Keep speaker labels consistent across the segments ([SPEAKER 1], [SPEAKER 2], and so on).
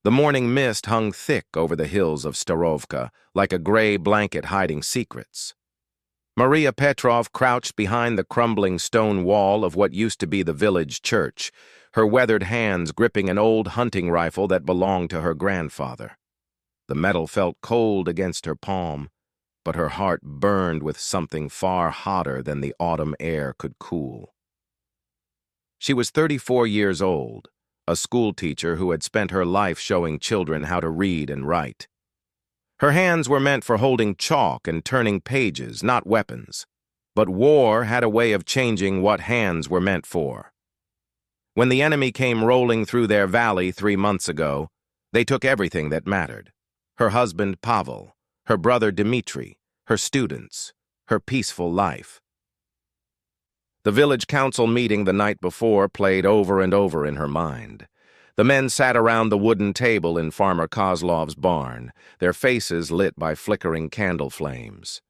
[SPEAKER 1] The morning mist hung thick over the hills of Starovka, like a gray blanket hiding secrets. Maria Petrov crouched behind the crumbling stone wall of what used to be the village church, her weathered hands gripping an old hunting rifle that belonged to her grandfather. The metal felt cold against her palm, but her heart burned with something far hotter than the autumn air could cool. She was 34 years old, a schoolteacher who had spent her life showing children how to read and write. Her hands were meant for holding chalk and turning pages, not weapons. But war had a way of changing what hands were meant for. When the enemy came rolling through their valley 3 months ago, they took everything that mattered. Her husband Pavel, her brother Dmitri, her students, her peaceful life. The village council meeting the night before played over and over in her mind. The men sat around the wooden table in Farmer Kozlov's barn, their faces lit by flickering candle flames.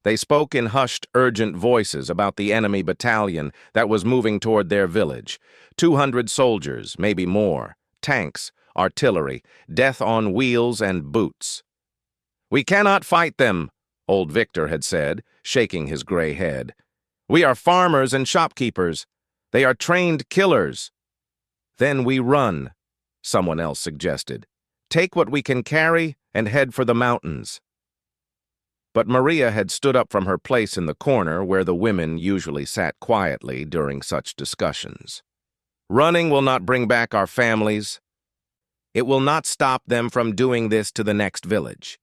[SPEAKER 1] They spoke in hushed, urgent voices about the enemy battalion that was moving toward their village. 200 soldiers, maybe more, tanks, artillery, death on wheels and boots. "We cannot fight them," old Victor had said, shaking his gray head. "We are farmers and shopkeepers. They are trained killers." "Then we run," someone else suggested. "Take what we can carry and head for the mountains." But Maria had stood up from her place in the corner where the women usually sat quietly during such discussions. "Running will not bring back our families. It will not stop them from doing this to the next village."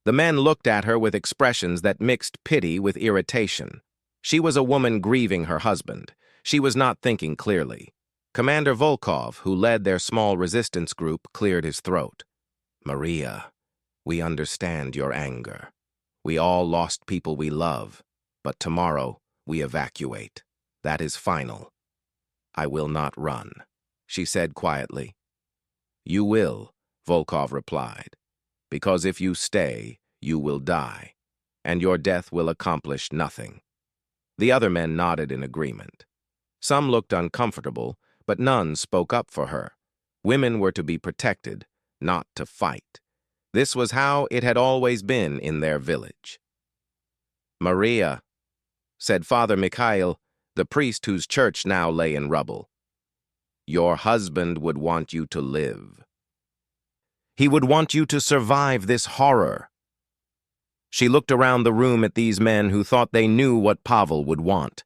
[SPEAKER 1] The men looked at her with expressions that mixed pity with irritation. She was a woman grieving her husband. She was not thinking clearly. Commander Volkov, who led their small resistance group, cleared his throat. "Maria, we understand your anger. We all lost people we love, but tomorrow we evacuate. That is final. I will not run," she said quietly. "You will," Volkov replied, "because if you stay, you will die, and your death will accomplish nothing." The other men nodded in agreement. Some looked uncomfortable, but none spoke up for her. Women were to be protected, not to fight. This was how it had always been in their village. "Maria," said Father Mikhail, the priest whose church now lay in rubble, "your husband would want you to live. He would want you to survive this horror." She looked around the room at these men who thought they knew what Pavel would want.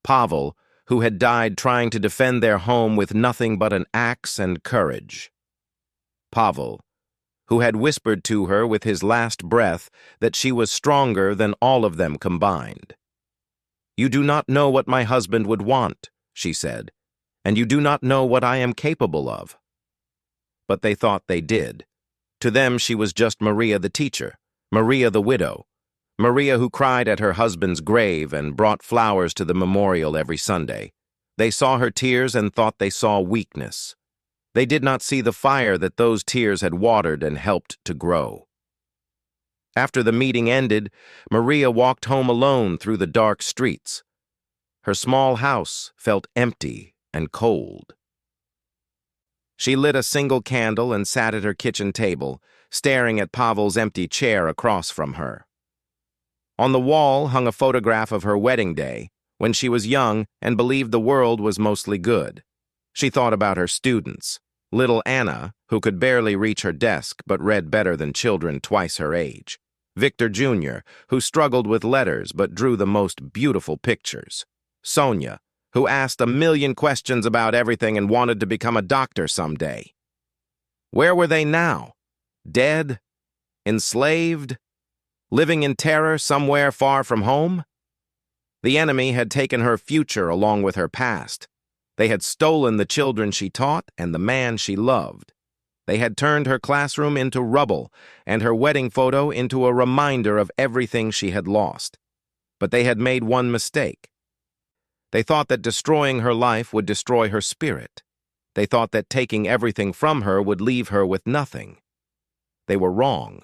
[SPEAKER 1] Pavel, who had died trying to defend their home with nothing but an axe and courage. Pavel, who had whispered to her with his last breath that she was stronger than all of them combined. "You do not know what my husband would want," she said, "and you do not know what I am capable of." But they thought they did. To them she was just Maria the teacher, Maria the widow, Maria who cried at her husband's grave and brought flowers to the memorial every Sunday. They saw her tears and thought they saw weakness. They did not see the fire that those tears had watered and helped to grow. After the meeting ended, Maria walked home alone through the dark streets. Her small house felt empty and cold. She lit a single candle and sat at her kitchen table, staring at Pavel's empty chair across from her. On the wall hung a photograph of her wedding day, when she was young and believed the world was mostly good. She thought about her students, little Anna, who could barely reach her desk but read better than children twice her age, Victor Jr., who struggled with letters but drew the most beautiful pictures, Sonia, who asked a million questions about everything and wanted to become a doctor someday. Where were they now? Dead? Enslaved? Living in terror somewhere far from home? The enemy had taken her future along with her past. They had stolen the children she taught and the man she loved. They had turned her classroom into rubble and her wedding photo into a reminder of everything she had lost. But they had made one mistake. They thought that destroying her life would destroy her spirit. They thought that taking everything from her would leave her with nothing. They were wrong.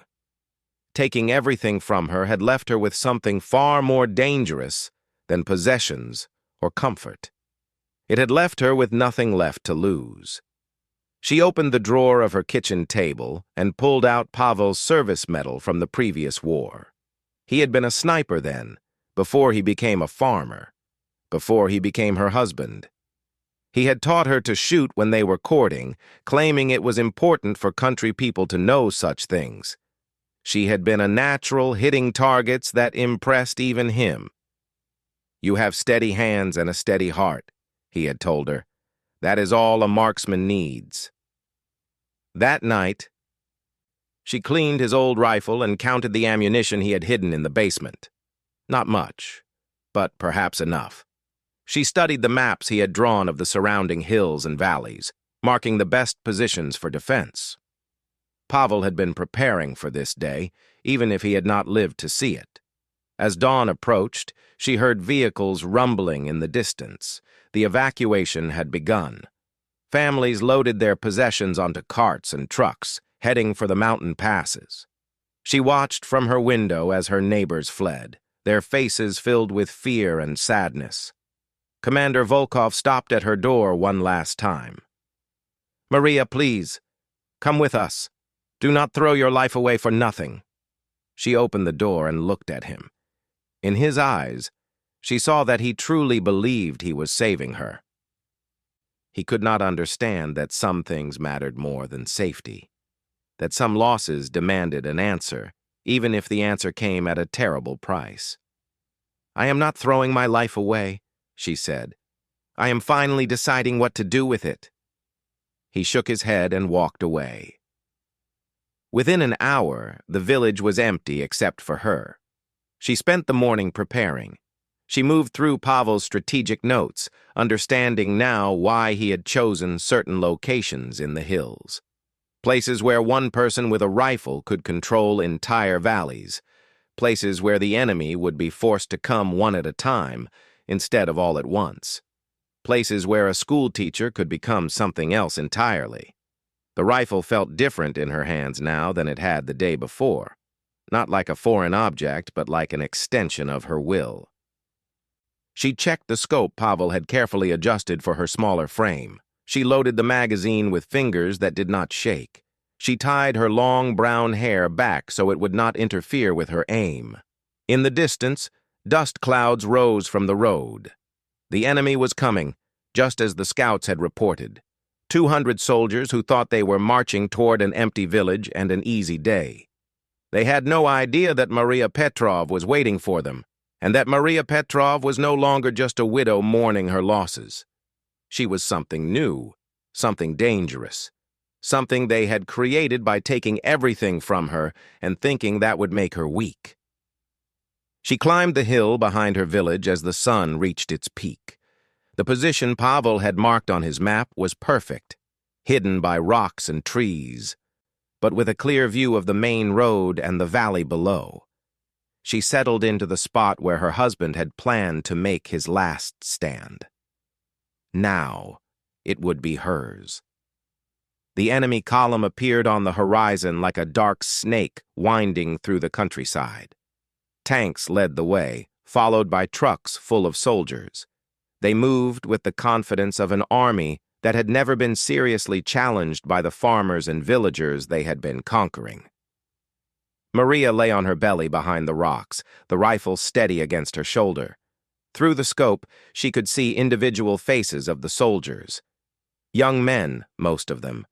[SPEAKER 1] Taking everything from her had left her with something far more dangerous than possessions or comfort. It had left her with nothing left to lose. She opened the drawer of her kitchen table and pulled out Pavel's service medal from the previous war. He had been a sniper then, before he became a farmer, before he became her husband. He had taught her to shoot when they were courting, claiming it was important for country people to know such things. She had been a natural, hitting targets that impressed even him. "You have steady hands and a steady heart," he had told her. "That is all a marksman needs." That night, she cleaned his old rifle and counted the ammunition he had hidden in the basement. Not much, but perhaps enough. She studied the maps he had drawn of the surrounding hills and valleys, marking the best positions for defense. Pavel had been preparing for this day, even if he had not lived to see it. As dawn approached, she heard vehicles rumbling in the distance. The evacuation had begun. Families loaded their possessions onto carts and trucks, heading for the mountain passes. She watched from her window as her neighbors fled, their faces filled with fear and sadness. Commander Volkov stopped at her door one last time. "Maria, please, come with us. Do not throw your life away for nothing." She opened the door and looked at him. In his eyes, she saw that he truly believed he was saving her. He could not understand that some things mattered more than safety, that some losses demanded an answer, even if the answer came at a terrible price. "I am not throwing my life away," she said. "I am finally deciding what to do with it." He shook his head and walked away. Within an hour, the village was empty except for her. She spent the morning preparing. She moved through Pavel's strategic notes, understanding now why he had chosen certain locations in the hills. Places where one person with a rifle could control entire valleys. Places where the enemy would be forced to come one at a time, instead of all at once. Places where a schoolteacher could become something else entirely. The rifle felt different in her hands now than it had the day before. Not like a foreign object, but like an extension of her will. She checked the scope Pavel had carefully adjusted for her smaller frame. She loaded the magazine with fingers that did not shake. She tied her long brown hair back so it would not interfere with her aim. In the distance, dust clouds rose from the road. The enemy was coming, just as the scouts had reported. 200 soldiers who thought they were marching toward an empty village and an easy day. They had no idea that Maria Petrov was waiting for them, and that Maria Petrov was no longer just a widow mourning her losses. She was something new, something dangerous, something they had created by taking everything from her and thinking that would make her weak. She climbed the hill behind her village as the sun reached its peak. The position Pavel had marked on his map was perfect, hidden by rocks and trees, but with a clear view of the main road and the valley below. She settled into the spot where her husband had planned to make his last stand. Now, it would be hers. The enemy column appeared on the horizon like a dark snake winding through the countryside. Tanks led the way, followed by trucks full of soldiers. They moved with the confidence of an army that had never been seriously challenged by the farmers and villagers they had been conquering. Maria lay on her belly behind the rocks, the rifle steady against her shoulder. Through the scope, she could see individual faces of the soldiers. Young men, most of them,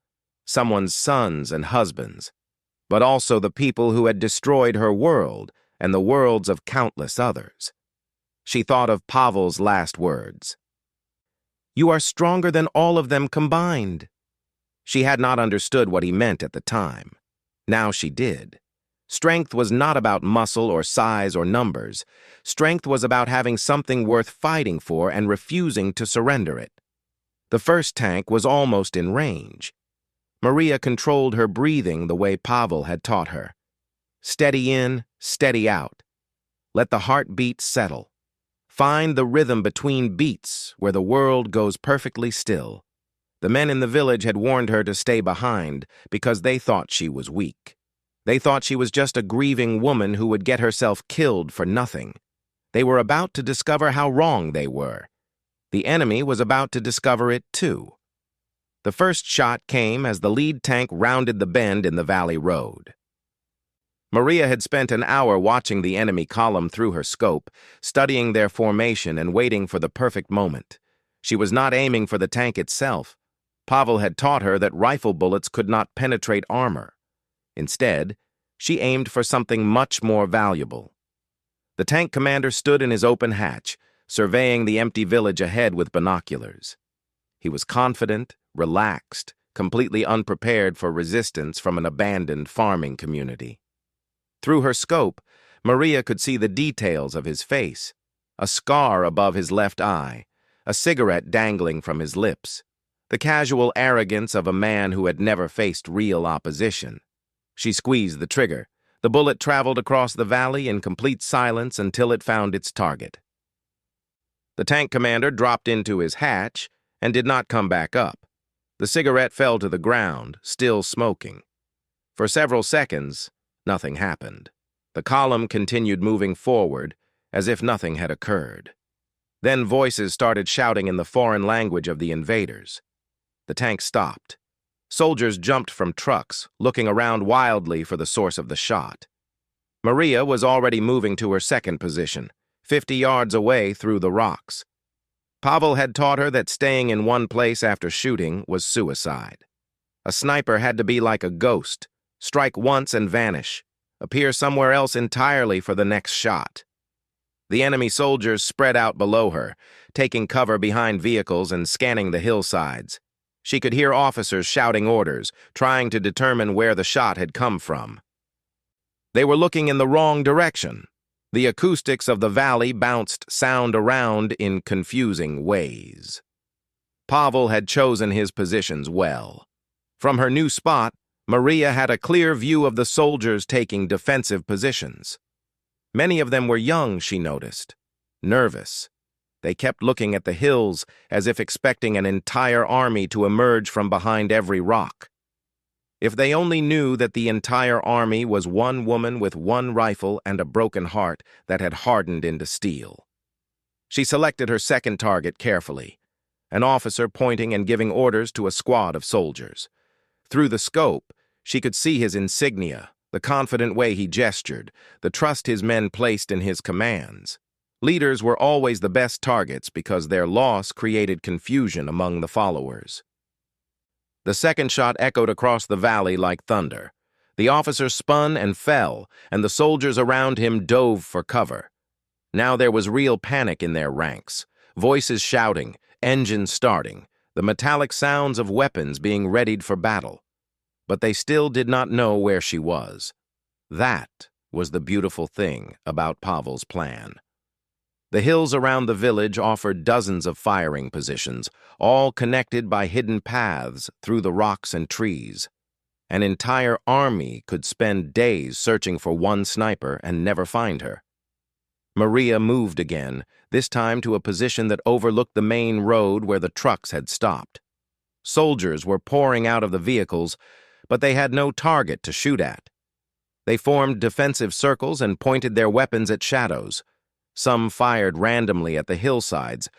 [SPEAKER 1] someone's sons and husbands, but also the people who had destroyed her world and the worlds of countless others. She thought of Pavel's last words. "You are stronger than all of them combined." She had not understood what he meant at the time. Now she did. Strength was not about muscle or size or numbers. Strength was about having something worth fighting for and refusing to surrender it. The first tank was almost in range. Maria controlled her breathing the way Pavel had taught her. Steady in, steady out. Let the heartbeat settle. Find the rhythm between beats where the world goes perfectly still. The men in the village had warned her to stay behind because they thought she was weak. They thought she was just a grieving woman who would get herself killed for nothing. They were about to discover how wrong they were. The enemy was about to discover it too. The first shot came as the lead tank rounded the bend in the valley road. Maria had spent an hour watching the enemy column through her scope, studying their formation and waiting for the perfect moment. She was not aiming for the tank itself. Pavel had taught her that rifle bullets could not penetrate armor. Instead, she aimed for something much more valuable. The tank commander stood in his open hatch, surveying the empty village ahead with binoculars. He was confident, relaxed, completely unprepared for resistance from an abandoned farming community. Through her scope, Maria could see the details of his face: a scar above his left eye, a cigarette dangling from his lips, the casual arrogance of a man who had never faced real opposition. She squeezed the trigger. The bullet traveled across the valley in complete silence until it found its target. The tank commander dropped into his hatch and did not come back up. The cigarette fell to the ground, still smoking. For several seconds, nothing happened. The column continued moving forward as if nothing had occurred. Then voices started shouting in the foreign language of the invaders. The tank stopped. Soldiers jumped from trucks, looking around wildly for the source of the shot. Maria was already moving to her second position, 50 yards away through the rocks. Pavel had taught her that staying in one place after shooting was suicide. A sniper had to be like a ghost, strike once and vanish, appear somewhere else entirely for the next shot. The enemy soldiers spread out below her, taking cover behind vehicles and scanning the hillsides. She could hear officers shouting orders, trying to determine where the shot had come from. They were looking in the wrong direction. The acoustics of the valley bounced sound around in confusing ways. Pavel had chosen his positions well. From her new spot, Maria had a clear view of the soldiers taking defensive positions. Many of them were young, she noticed, nervous. They kept looking at the hills as if expecting an entire army to emerge from behind every rock. If they only knew that the entire army was one woman with one rifle and a broken heart that had hardened into steel. She selected her second target carefully, an officer pointing and giving orders to a squad of soldiers. Through the scope, she could see his insignia, the confident way he gestured, the trust his men placed in his commands. Leaders were always the best targets because their loss created confusion among the followers. The second shot echoed across the valley like thunder. The officer spun and fell, and the soldiers around him dove for cover. Now there was real panic in their ranks, voices shouting, engines starting, the metallic sounds of weapons being readied for battle. But they still did not know where she was. That was the beautiful thing about Pavel's plan. The hills around the village offered dozens of firing positions, all connected by hidden paths through the rocks and trees. An entire army could spend days searching for one sniper and never find her. Maria moved again, this time to a position that overlooked the main road where the trucks had stopped. Soldiers were pouring out of the vehicles, but they had no target to shoot at. They formed defensive circles and pointed their weapons at shadows. Some fired randomly at the hillsides,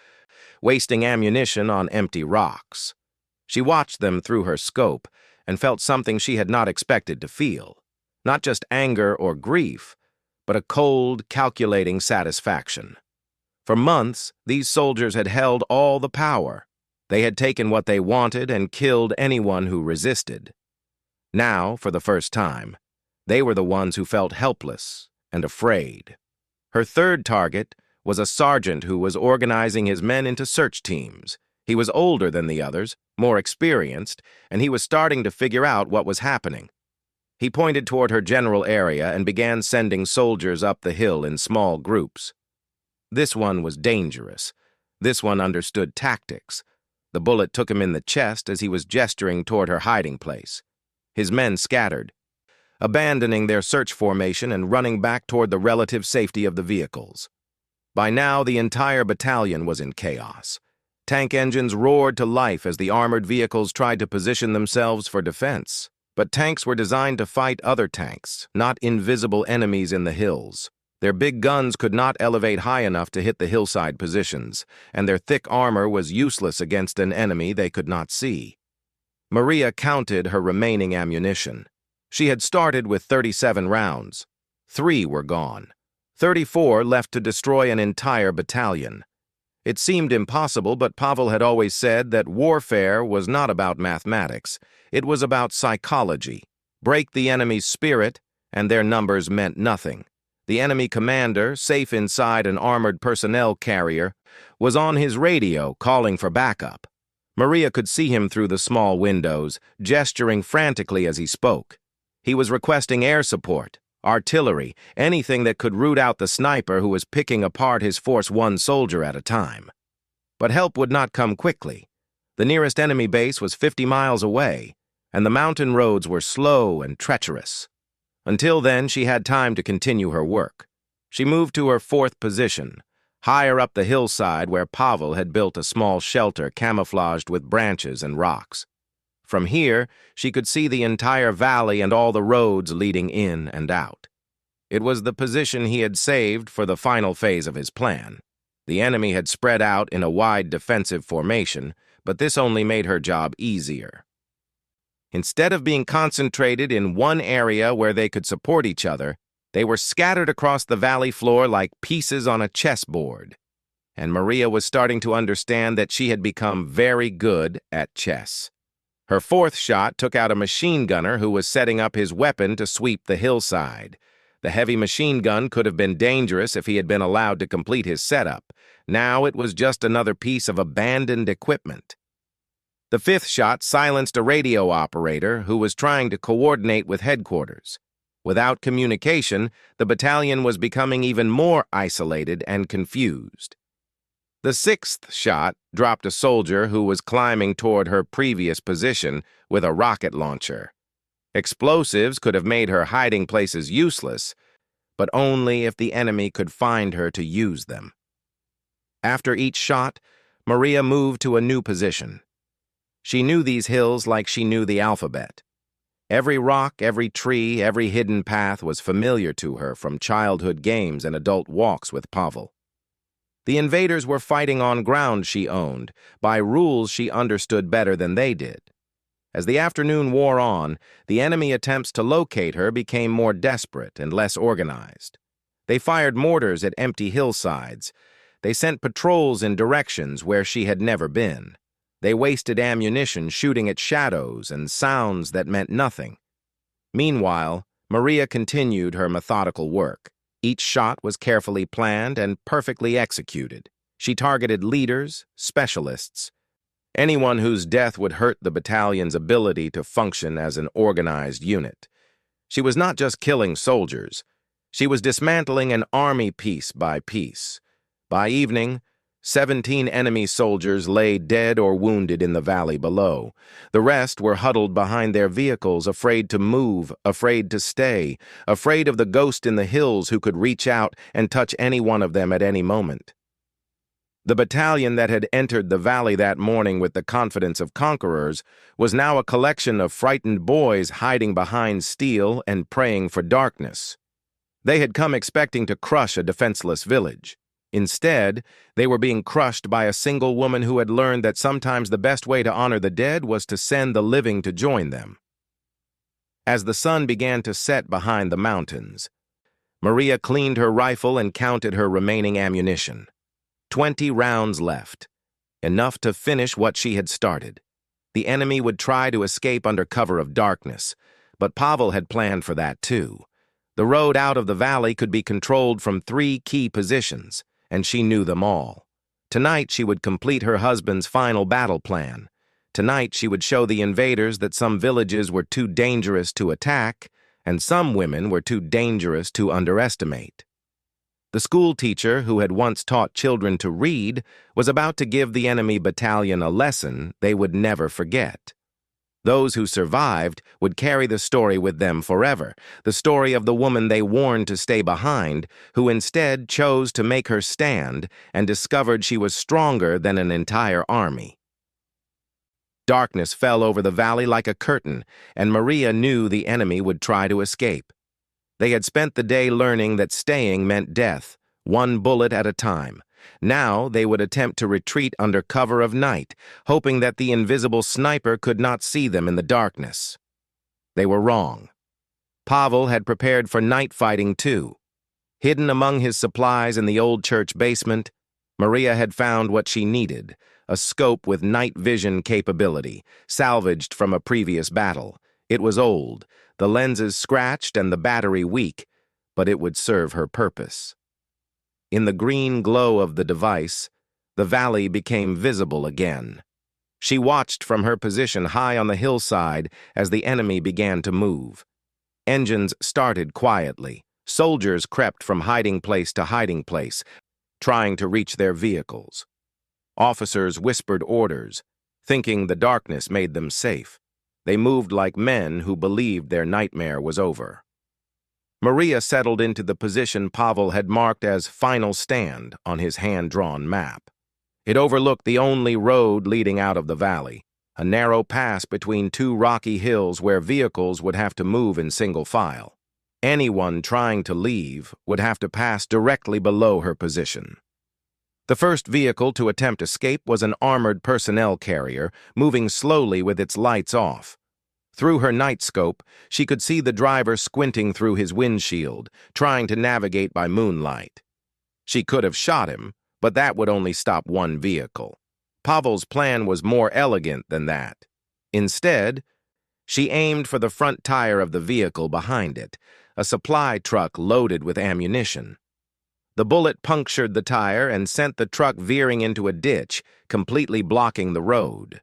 [SPEAKER 1] wasting ammunition on empty rocks. She watched them through her scope and felt something she had not expected to feel. Not just anger or grief, but a cold, calculating satisfaction. For months, these soldiers had held all the power. They had taken what they wanted and killed anyone who resisted. Now, for the first time, they were the ones who felt helpless and afraid. Her third target was a sergeant who was organizing his men into search teams. He was older than the others, more experienced, and he was starting to figure out what was happening. He pointed toward her general area and began sending soldiers up the hill in small groups. This one was dangerous. This one understood tactics. The bullet took him in the chest as he was gesturing toward her hiding place. His men scattered, abandoning their search formation and running back toward the relative safety of the vehicles. By now, the entire battalion was in chaos. Tank engines roared to life as the armored vehicles tried to position themselves for defense. But tanks were designed to fight other tanks, not invisible enemies in the hills. Their big guns could not elevate high enough to hit the hillside positions, and their thick armor was useless against an enemy they could not see. Maria counted her remaining ammunition. She had started with 37 rounds. 3 were gone. 34 left to destroy an entire battalion. It seemed impossible, but Pavel had always said that warfare was not about mathematics. It was about psychology. Break the enemy's spirit, and their numbers meant nothing. The enemy commander, safe inside an armored personnel carrier, was on his radio calling for backup. Maria could see him through the small windows, gesturing frantically as he spoke. He was requesting air support, artillery, anything that could root out the sniper who was picking apart his force one soldier at a time. But help would not come quickly. The nearest enemy base was 50 miles away, and the mountain roads were slow and treacherous. Until then, she had time to continue her work. She moved to her 4th position, higher up the hillside where Pavel had built a small shelter camouflaged with branches and rocks. From here, she could see the entire valley and all the roads leading in and out. It was the position he had saved for the final phase of his plan. The enemy had spread out in a wide defensive formation, but this only made her job easier. Instead of being concentrated in one area where they could support each other, they were scattered across the valley floor like pieces on a chessboard. And Maria was starting to understand that she had become very good at chess. Her 4th shot took out a machine gunner who was setting up his weapon to sweep the hillside. The heavy machine gun could have been dangerous if he had been allowed to complete his setup. Now it was just another piece of abandoned equipment. The 5th shot silenced a radio operator who was trying to coordinate with headquarters. Without communication, the battalion was becoming even more isolated and confused. The 6th shot dropped a soldier who was climbing toward her previous position with a rocket launcher. Explosives could have made her hiding places useless, but only if the enemy could find her to use them. After each shot, Maria moved to a new position. She knew these hills like she knew the alphabet. Every rock, every tree, every hidden path was familiar to her from childhood games and adult walks with Pavel. The invaders were fighting on ground she owned, by rules she understood better than they did. As the afternoon wore on, the enemy attempts to locate her became more desperate and less organized. They fired mortars at empty hillsides. They sent patrols in directions where she had never been. They wasted ammunition shooting at shadows and sounds that meant nothing. Meanwhile, Maria continued her methodical work. Each shot was carefully planned and perfectly executed. She targeted leaders, specialists, anyone whose death would hurt the battalion's ability to function as an organized unit. She was not just killing soldiers. She was dismantling an army piece by piece. By evening, 17 enemy soldiers lay dead or wounded in the valley below. The rest were huddled behind their vehicles, afraid to move, afraid to stay, afraid of the ghost in the hills who could reach out and touch any one of them at any moment. The battalion that had entered the valley that morning with the confidence of conquerors was now a collection of frightened boys hiding behind steel and praying for darkness. They had come expecting to crush a defenseless village. Instead, they were being crushed by a single woman who had learned that sometimes the best way to honor the dead was to send the living to join them. As the sun began to set behind the mountains, Maria cleaned her rifle and counted her remaining ammunition. 20 rounds left, enough to finish what she had started. The enemy would try to escape under cover of darkness, but Pavel had planned for that too. The road out of the valley could be controlled from 3 key positions, and she knew them all. Tonight she would complete her husband's final battle plan. Tonight she would show the invaders that some villages were too dangerous to attack, and some women were too dangerous to underestimate. The school teacher who had once taught children to read was about to give the enemy battalion a lesson they would never forget. Those who survived would carry the story with them forever, the story of the woman they warned to stay behind, who instead chose to make her stand and discovered she was stronger than an entire army. Darkness fell over the valley like a curtain, and Maria knew the enemy would try to escape. They had spent the day learning that staying meant death, one bullet at a time. Now they would attempt to retreat under cover of night, hoping that the invisible sniper could not see them in the darkness. They were wrong. Pavel had prepared for night fighting too. Hidden among his supplies in the old church basement, Maria had found what she needed, a scope with night vision capability, salvaged from a previous battle. It was old, the lenses scratched and the battery weak, but it would serve her purpose. In the green glow of the device, the valley became visible again. She watched from her position high on the hillside as the enemy began to move. Engines started quietly. Soldiers crept from hiding place to hiding place, trying to reach their vehicles. Officers whispered orders, thinking the darkness made them safe. They moved like men who believed their nightmare was over. Maria settled into the position Pavel had marked as final stand on his hand-drawn map. It overlooked the only road leading out of the valley, a narrow pass between two rocky hills where vehicles would have to move in single file. Anyone trying to leave would have to pass directly below her position. The first vehicle to attempt escape was an armored personnel carrier, moving slowly with its lights off. Through her night scope, she could see the driver squinting through his windshield, trying to navigate by moonlight. She could have shot him, but that would only stop one vehicle. Pavel's plan was more elegant than that. Instead, she aimed for the front tire of the vehicle behind it, a supply truck loaded with ammunition. The bullet punctured the tire and sent the truck veering into a ditch, completely blocking the road.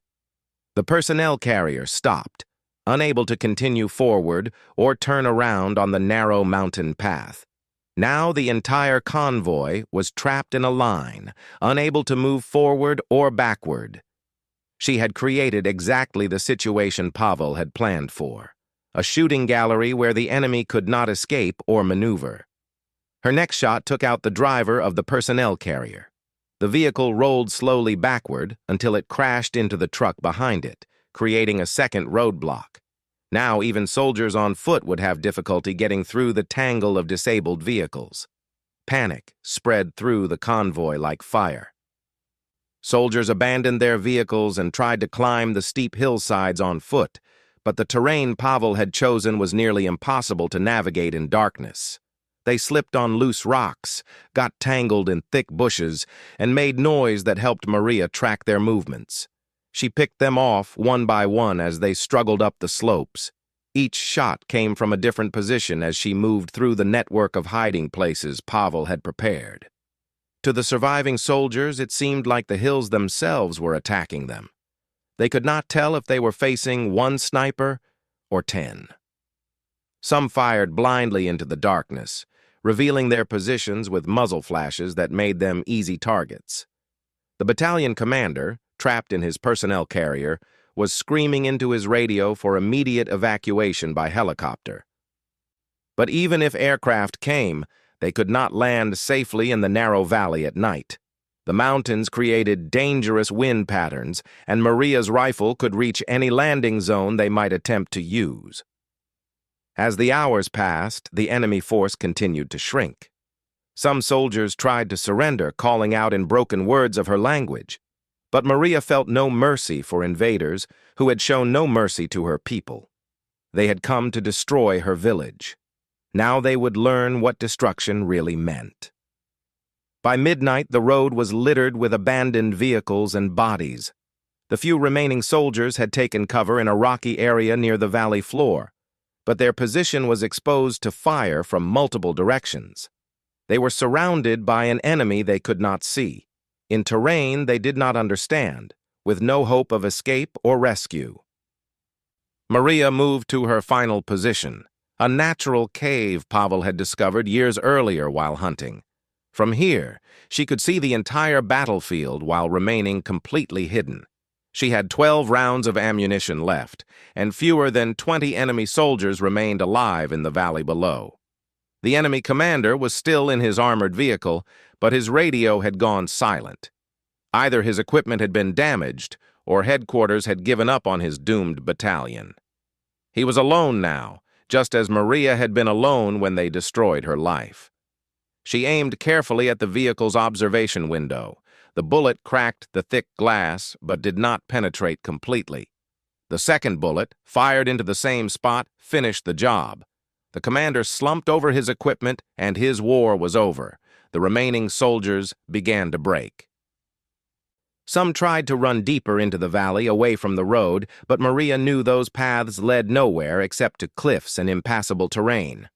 [SPEAKER 1] The personnel carrier stopped, unable to continue forward or turn around on the narrow mountain path. Now the entire convoy was trapped in a line, unable to move forward or backward. She had created exactly the situation Pavel had planned for, a shooting gallery where the enemy could not escape or maneuver. Her next shot took out the driver of the personnel carrier. The vehicle rolled slowly backward until it crashed into the truck behind it, creating a second roadblock. Now even soldiers on foot would have difficulty getting through the tangle of disabled vehicles. Panic spread through the convoy like fire. Soldiers abandoned their vehicles and tried to climb the steep hillsides on foot, but the terrain Pavel had chosen was nearly impossible to navigate in darkness. They slipped on loose rocks, got tangled in thick bushes, and made noise that helped Maria track their movements. She picked them off one by one as they struggled up the slopes. Each shot came from a different position as she moved through the network of hiding places Pavel had prepared. To the surviving soldiers, it seemed like the hills themselves were attacking them. They could not tell if they were facing one sniper or 10. Some fired blindly into the darkness, revealing their positions with muzzle flashes that made them easy targets. The battalion commander, trapped in his personnel carrier, was screaming into his radio for immediate evacuation by helicopter. But even if aircraft came, they could not land safely in the narrow valley at night. The mountains created dangerous wind patterns, and Maria's rifle could reach any landing zone they might attempt to use. As the hours passed, the enemy force continued to shrink. Some soldiers tried to surrender, calling out in broken words of her language. But Maria felt no mercy for invaders who had shown no mercy to her people. They had come to destroy her village. Now they would learn what destruction really meant. By midnight, the road was littered with abandoned vehicles and bodies. The few remaining soldiers had taken cover in a rocky area near the valley floor, but their position was exposed to fire from multiple directions. They were surrounded by an enemy they could not see, in terrain they did not understand, with no hope of escape or rescue. Maria moved to her final position, a natural cave Pavel had discovered years earlier while hunting. From here, she could see the entire battlefield while remaining completely hidden. She had 12 rounds of ammunition left, and fewer than 20 enemy soldiers remained alive in the valley below. The enemy commander was still in his armored vehicle, but his radio had gone silent. Either his equipment had been damaged, or headquarters had given up on his doomed battalion. He was alone now, just as Maria had been alone when they destroyed her life. She aimed carefully at the vehicle's observation window. The bullet cracked the thick glass, but did not penetrate completely. The second bullet, fired into the same spot, finished the job. The commander slumped over his equipment, and his war was over. The remaining soldiers began to break. Some tried to run deeper into the valley, away from the road, but Maria knew those paths led nowhere except to cliffs and impassable terrain.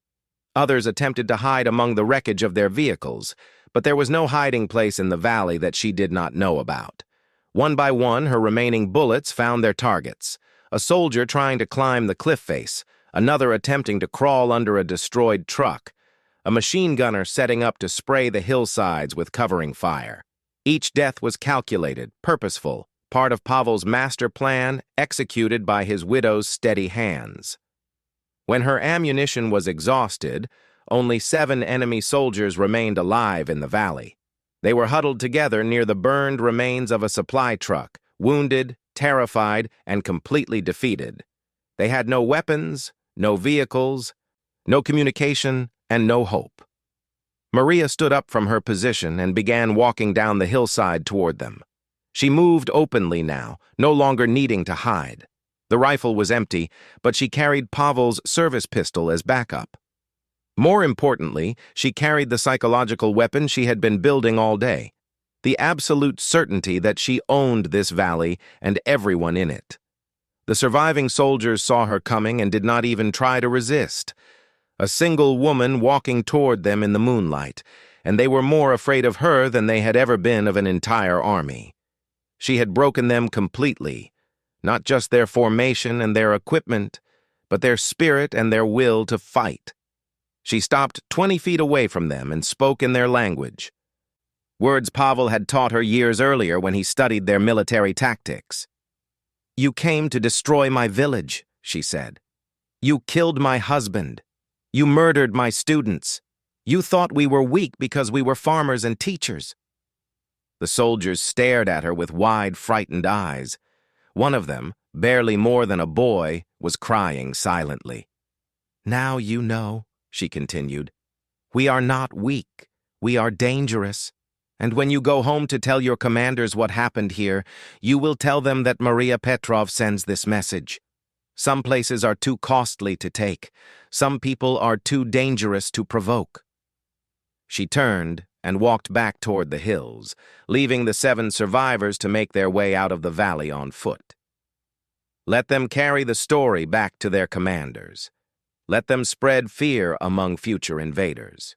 [SPEAKER 1] Others attempted to hide among the wreckage of their vehicles, but there was no hiding place in the valley that she did not know about. One by one, her remaining bullets found their targets. A soldier trying to climb the cliff face, another attempting to crawl under a destroyed truck, a machine gunner setting up to spray the hillsides with covering fire. Each death was calculated, purposeful, part of Pavel's master plan, executed by his widow's steady hands. When her ammunition was exhausted, only 7 enemy soldiers remained alive in the valley. They were huddled together near the burned remains of a supply truck, wounded, terrified, and completely defeated. They had no weapons, no vehicles, no communication, and no hope. Maria stood up from her position and began walking down the hillside toward them. She moved openly now, no longer needing to hide. The rifle was empty, but she carried Pavel's service pistol as backup. More importantly, she carried the psychological weapon she had been building all day, the absolute certainty that she owned this valley and everyone in it. The surviving soldiers saw her coming and did not even try to resist. A single woman walking toward them in the moonlight, and they were more afraid of her than they had ever been of an entire army. She had broken them completely, not just their formation and their equipment, but their spirit and their will to fight. She stopped 20 feet away from them and spoke in their language. Words Pavel had taught her years earlier when he studied their military tactics. "You came to destroy my village," she said. "You killed my husband. You murdered my students. You thought we were weak because we were farmers and teachers." The soldiers stared at her with wide, frightened eyes. One of them, barely more than a boy, was crying silently. "Now you know," she continued. "We are not weak. We are dangerous. And when you go home to tell your commanders what happened here, you will tell them that Maria Petrov sends this message. Some places are too costly to take. Some people are too dangerous to provoke." She turned and walked back toward the hills, leaving the 7 survivors to make their way out of the valley on foot. Let them carry the story back to their commanders. Let them spread fear among future invaders.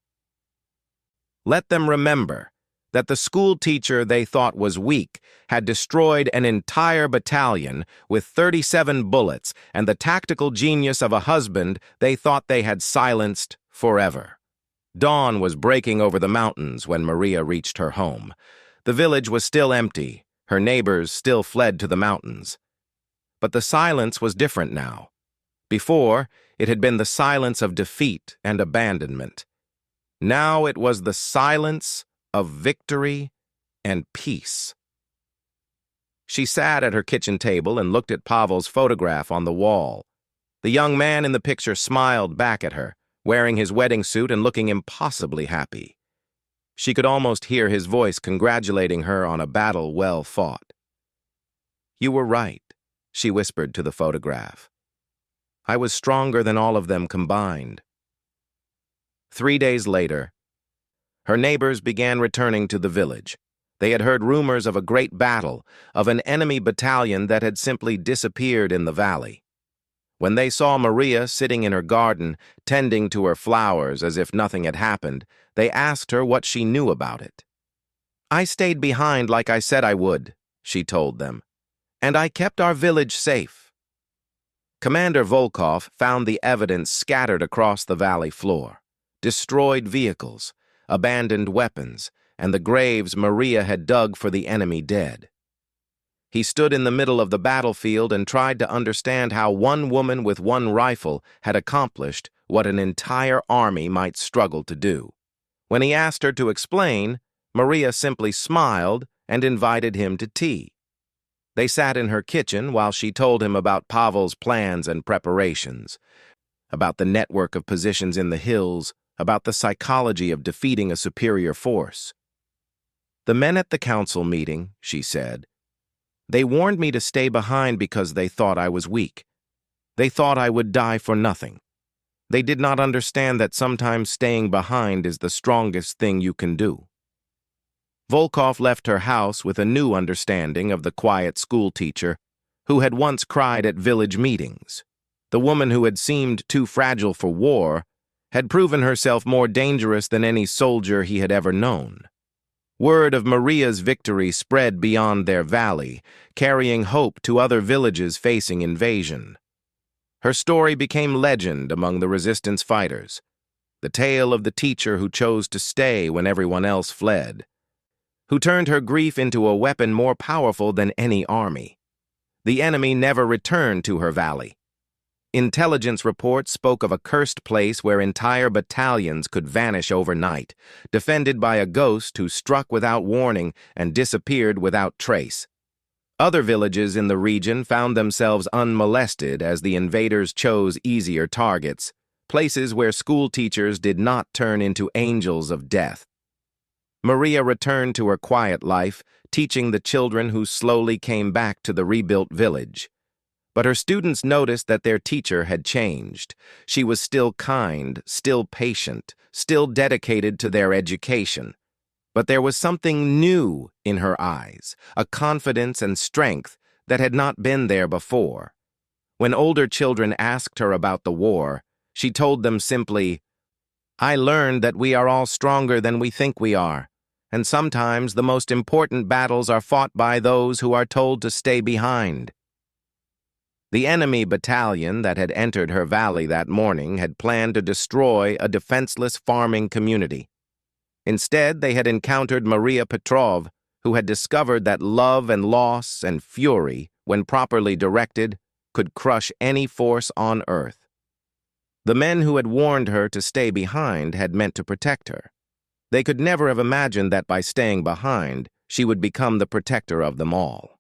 [SPEAKER 1] Let them remember that the school teacher they thought was weak had destroyed an entire battalion with 37 bullets and the tactical genius of a husband they thought they had silenced forever. Dawn was breaking over the mountains when Maria reached her home. The village was still empty. Her neighbors still fled to the mountains. But the silence was different now. Before, it had been the silence of defeat and abandonment. Now it was the silence of victory and peace. She sat at her kitchen table and looked at Pavel's photograph on the wall. The young man in the picture smiled back at her, wearing his wedding suit and looking impossibly happy. She could almost hear his voice congratulating her on a battle well fought. "You were right," she whispered to the photograph. "I was stronger than all of them combined." 3 days later, her neighbors began returning to the village. They had heard rumors of a great battle, of an enemy battalion that had simply disappeared in the valley. When they saw Maria sitting in her garden, tending to her flowers as if nothing had happened, they asked her what she knew about it. "I stayed behind like I said I would," she told them, "and I kept our village safe." Commander Volkov found the evidence scattered across the valley floor: destroyed vehicles, abandoned weapons, and the graves Maria had dug for the enemy dead. He stood in the middle of the battlefield and tried to understand how one woman with one rifle had accomplished what an entire army might struggle to do. When he asked her to explain, Maria simply smiled and invited him to tea. They sat in her kitchen while she told him about Pavel's plans and preparations, about the network of positions in the hills, about the psychology of defeating a superior force. "The men at the council meeting," she said, "they warned me to stay behind because they thought I was weak. They thought I would die for nothing. They did not understand that sometimes staying behind is the strongest thing you can do." Volkov left her house with a new understanding of the quiet schoolteacher who had once cried at village meetings. The woman who had seemed too fragile for war had proven herself more dangerous than any soldier he had ever known. Word of Maria's victory spread beyond their valley, carrying hope to other villages facing invasion. Her story became legend among the resistance fighters, the tale of the teacher who chose to stay when everyone else fled, who turned her grief into a weapon more powerful than any army. The enemy never returned to her valley. Intelligence reports spoke of a cursed place where entire battalions could vanish overnight, defended by a ghost who struck without warning and disappeared without trace. Other villages in the region found themselves unmolested as the invaders chose easier targets, places where school teachers did not turn into angels of death. Maria returned to her quiet life, teaching the children who slowly came back to the rebuilt village. But her students noticed that their teacher had changed. She was still kind, still patient, still dedicated to their education. But there was something new in her eyes, a confidence and strength that had not been there before. When older children asked her about the war, she told them simply, "I learned that we are all stronger than we think we are, and sometimes the most important battles are fought by those who are told to stay behind." The enemy battalion that had entered her valley that morning had planned to destroy a defenseless farming community. Instead, they had encountered Maria Petrov, who had discovered that love and loss and fury, when properly directed, could crush any force on earth. The men who had warned her to stay behind had meant to protect her. They could never have imagined that by staying behind, she would become the protector of them all.